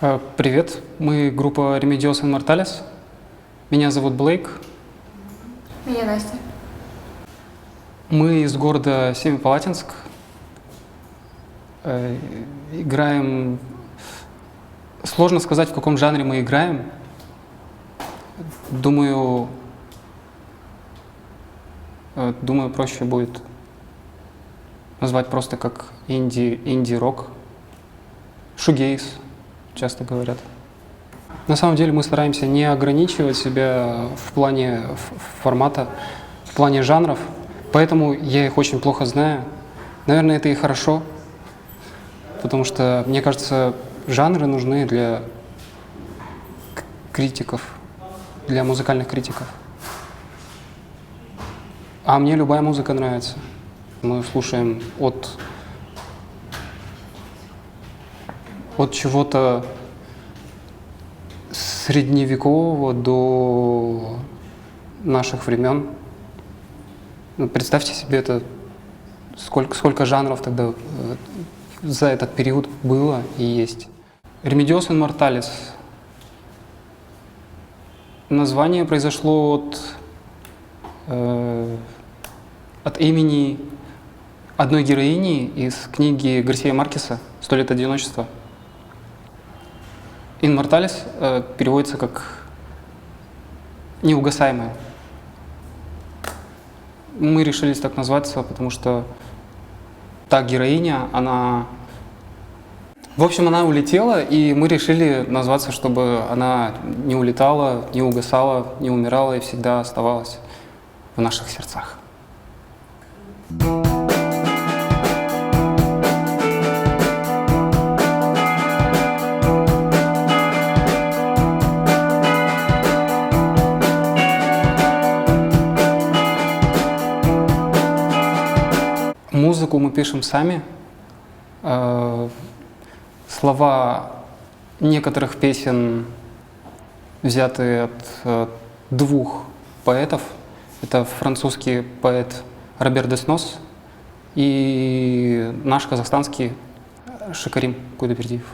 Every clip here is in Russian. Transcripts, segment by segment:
Привет, мы группа Remedios Immortalis. Меня зовут Блейк. Меня Настя. Мы из города Семипалатинск. Играем... Сложно сказать, в каком жанре мы играем. Думаю, проще будет назвать просто как инди-рок. Шугейс, часто говорят. На самом деле мы стараемся не ограничивать себя в плане формата, в плане жанров, поэтому я их очень плохо знаю. Наверное, это и хорошо, потому что, мне кажется, жанры нужны для критиков, для музыкальных критиков. А мне любая музыка нравится. Мы слушаем от чего-то средневекового до наших времен. Ну, представьте себе это, сколько жанров тогда за этот период было и есть. Remedios Immortalis. Название произошло от имени одной героини из книги Гарсия Маркеса «100 лет одиночества». Immortalis переводится как «неугасаемая». Мы решились так назваться, потому что та героиня, она улетела, и мы решили назваться, чтобы она не улетала, не угасала, не умирала и всегда оставалась в наших сердцах. Музыку мы пишем сами. Слова некоторых песен взяты от двух поэтов. Это французский поэт Робер Деснос и наш казахстанский Шакарим Кудайбердиев.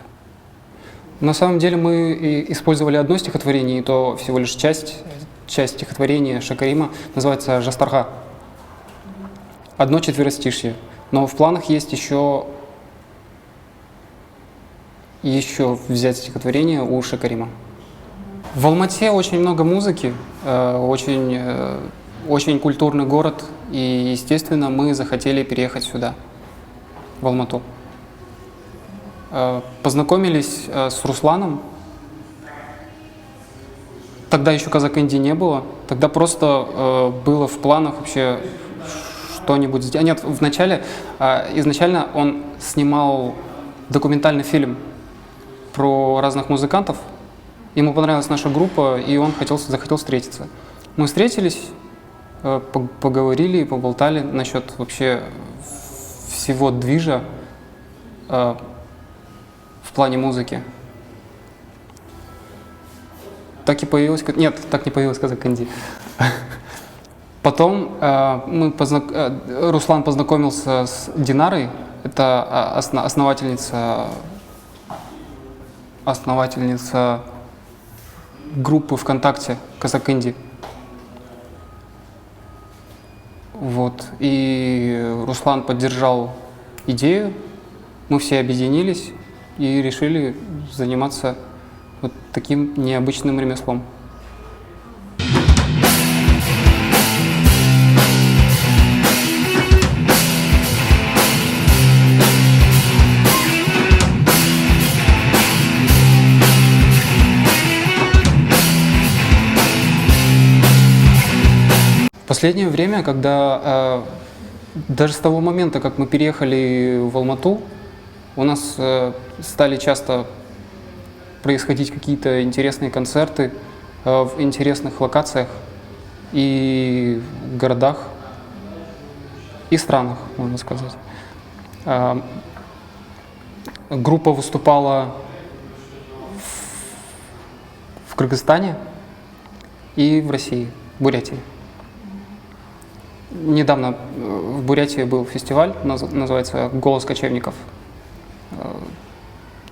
На самом деле мы использовали одно стихотворение, и то всего лишь часть стихотворения Шакарима, называется «Жастарга». Одно четверостишье. Но в планах есть еще взять стихотворение у Шакарима. В Алмате очень много музыки, очень культурный город, и, естественно, мы захотели переехать сюда, в Алмату. Познакомились с Русланом. Тогда еще Казак Инди не было. Тогда просто было в планах вообще что-нибудь сделать. Нет, изначально он снимал документальный фильм про разных музыкантов. Ему понравилась наша группа, и он захотел встретиться. Мы встретились, поговорили, поболтали насчет вообще всего движа в плане музыки. Так не появилась Казак Инди. Потом Руслан познакомился с Динарой, это основательница группы ВКонтакте Казак Инди. Вот. И Руслан поддержал идею, мы все объединились и решили заниматься вот таким необычным ремеслом. В последнее время, когда даже с того момента, как мы переехали в Алмату, у нас стали часто происходить какие-то интересные концерты в интересных локациях и городах, и странах, можно сказать. Группа выступала в Кыргызстане и в России, в Бурятии. Недавно в Бурятии был фестиваль, называется «Голос кочевников».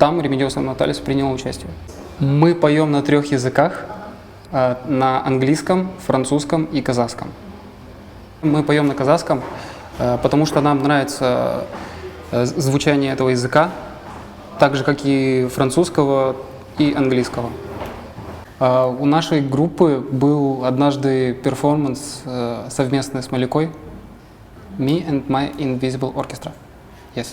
там Ремедиос Наталис принял участие. Мы поем на 3 языках, на английском, французском и казахском. Мы поем на казахском, потому что нам нравится звучание этого языка, так же, как и французского и английского. У нашей группы был однажды перформанс совместный с Маликой «Me and My Invisible Orchestra». Yes.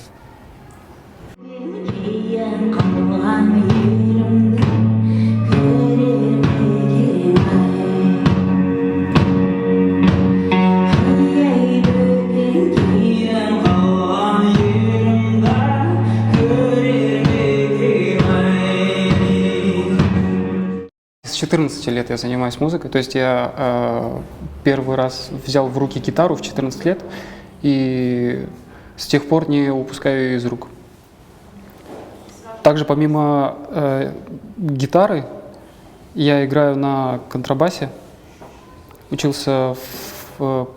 С 14 лет я занимаюсь музыкой, то есть я первый раз взял в руки гитару в 14 лет и с тех пор не упускаю ее из рук. Также помимо гитары я играю на контрабасе, учился в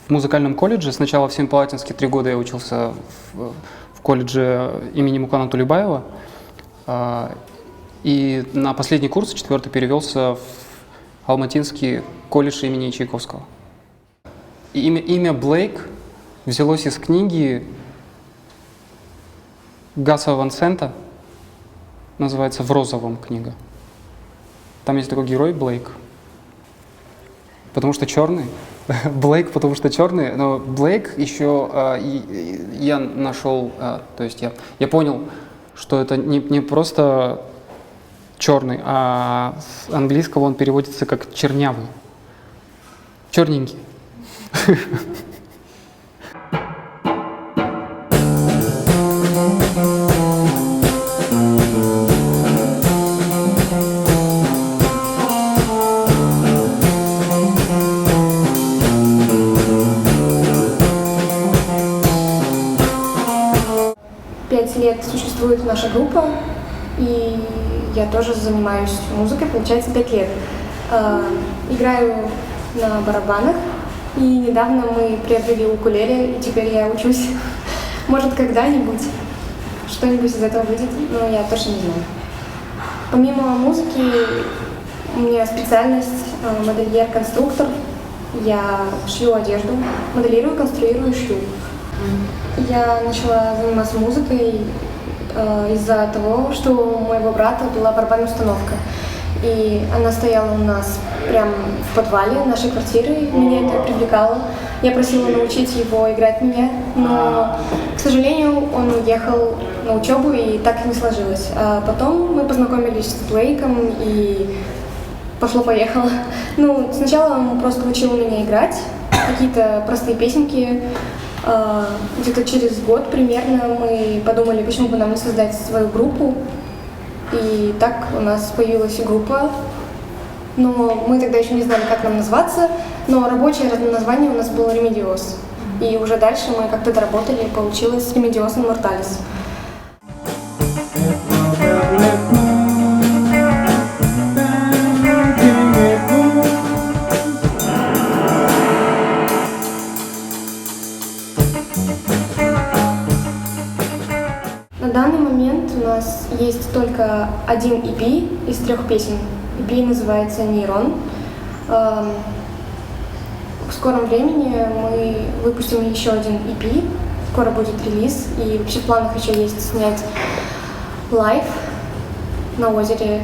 музыкальном колледже. Сначала в Семипалатинске 3 года я учился в колледже имени Мукана Тулебаева. И на последний курс, 4-й, перевелся в Алматинский колледж имени Чайковского. И имя Блейк взялось из книги Гаса Ван Сента, называется «В розовом» книга. Там есть такой герой Блейк, потому что черный. Блейк, потому что черный, но Блейк еще я нашел, то есть я понял, что это не просто черный, а с английского он переводится как чернявый, черненький. Пять лет существует наша группа, и я тоже занимаюсь музыкой, получается, 5 лет. Играю на барабанах, и недавно мы приобрели укулеле, и теперь я учусь. Может, когда-нибудь что-нибудь из этого выйдет, но я точно не знаю. Помимо музыки, у меня специальность модельер-конструктор. Я шью одежду, моделирую, конструирую и шью. Я начала заниматься музыкой из-за того, что у моего брата была барабанная установка. И она стояла у нас прямо в подвале нашей квартиры. Меня это привлекало. Я просила научить его играть меня, но, к сожалению, он уехал на учебу, и так и не сложилось. А потом мы познакомились с Блейком, и пошло-поехало. Ну, сначала он просто учил меня играть, какие-то простые песенки. Где-то через год примерно мы подумали, почему бы нам не создать свою группу. И так у нас появилась группа. Но мы тогда еще не знали, как нам назваться. Но рабочее название у нас было Ремедиос. И уже дальше мы как-то доработали, и получилось Ремедиос Наталис. На данный момент у нас есть только один EP из 3 песен. EP называется «Нейрон». В скором времени мы выпустим еще один EP. Скоро будет релиз. И вообще в планах еще есть снять лайв на озере.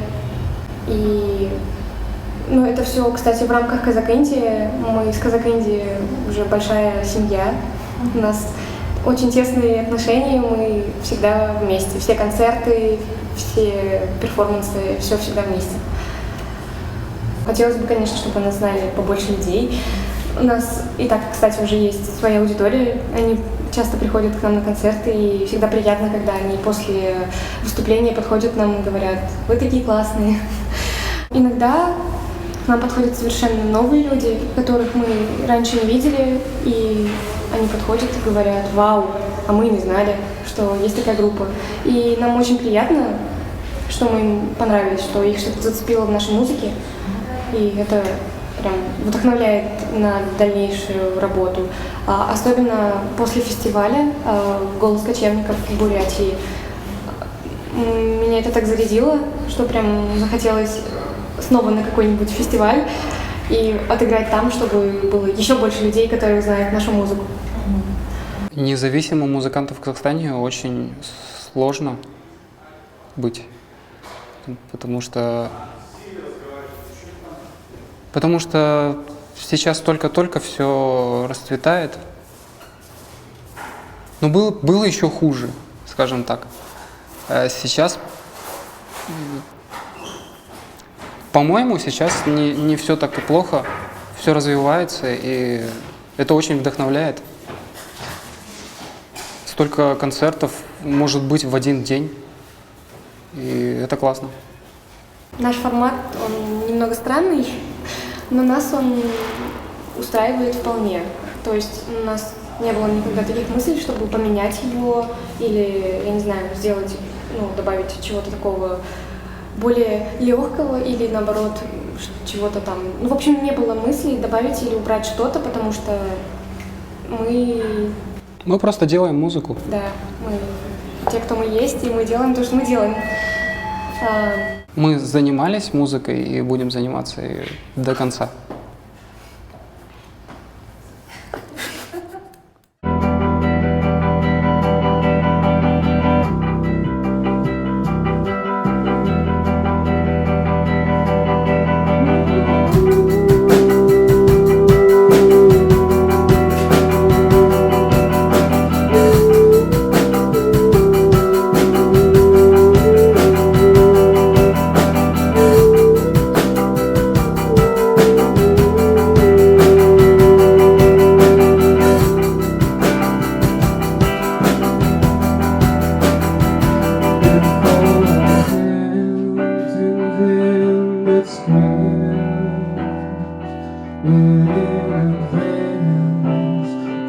И это все, кстати, в рамках Казакэнди. Мы с Казакэнди уже большая семья. У нас очень тесные отношения, мы всегда вместе. Все концерты, все перформансы, все всегда вместе. Хотелось бы, конечно, чтобы нас знали побольше людей. У нас и так, кстати, уже есть своя аудитория. Они часто приходят к нам на концерты, и всегда приятно, когда они после выступления подходят к нам и говорят: «Вы такие классные». Иногда к нам подходят совершенно новые люди, которых мы раньше не видели, и они подходят и говорят: «Вау, а мы не знали, что есть такая группа». И нам очень приятно, что мы им понравились, что их что-то зацепило в нашей музыке. И это прям вдохновляет на дальнейшую работу. Особенно после фестиваля «Голос кочевников» в Бурятии. Меня это так зарядило, что прям захотелось снова на какой-нибудь фестиваль и отыграть там, чтобы было еще больше людей, которые знают нашу музыку. Независимым музыкантам в Казахстане очень сложно быть, потому что сейчас только-только все расцветает. Но было еще хуже, скажем так. Сейчас, по-моему, сейчас не все так и плохо, все развивается, и это очень вдохновляет. Столько концертов может быть в один день, и это классно. Наш формат, он немного странный, но нас он устраивает вполне. То есть у нас не было никогда таких мыслей, чтобы поменять его или, я не знаю, сделать, добавить чего-то такого более легкого или наоборот чего-то там. В общем, не было мыслей добавить или убрать что-то, потому что мы просто делаем музыку. Да, мы те, кто мы есть, и мы делаем то, что мы делаем. Мы занимались музыкой и будем заниматься и до конца.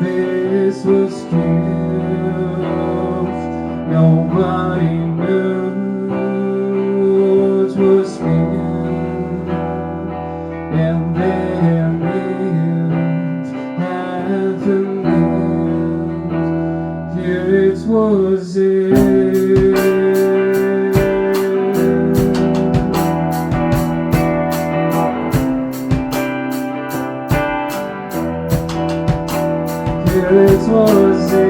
This was gift. Nobody knew what was spent, and then it happened. Here it was. Here it was.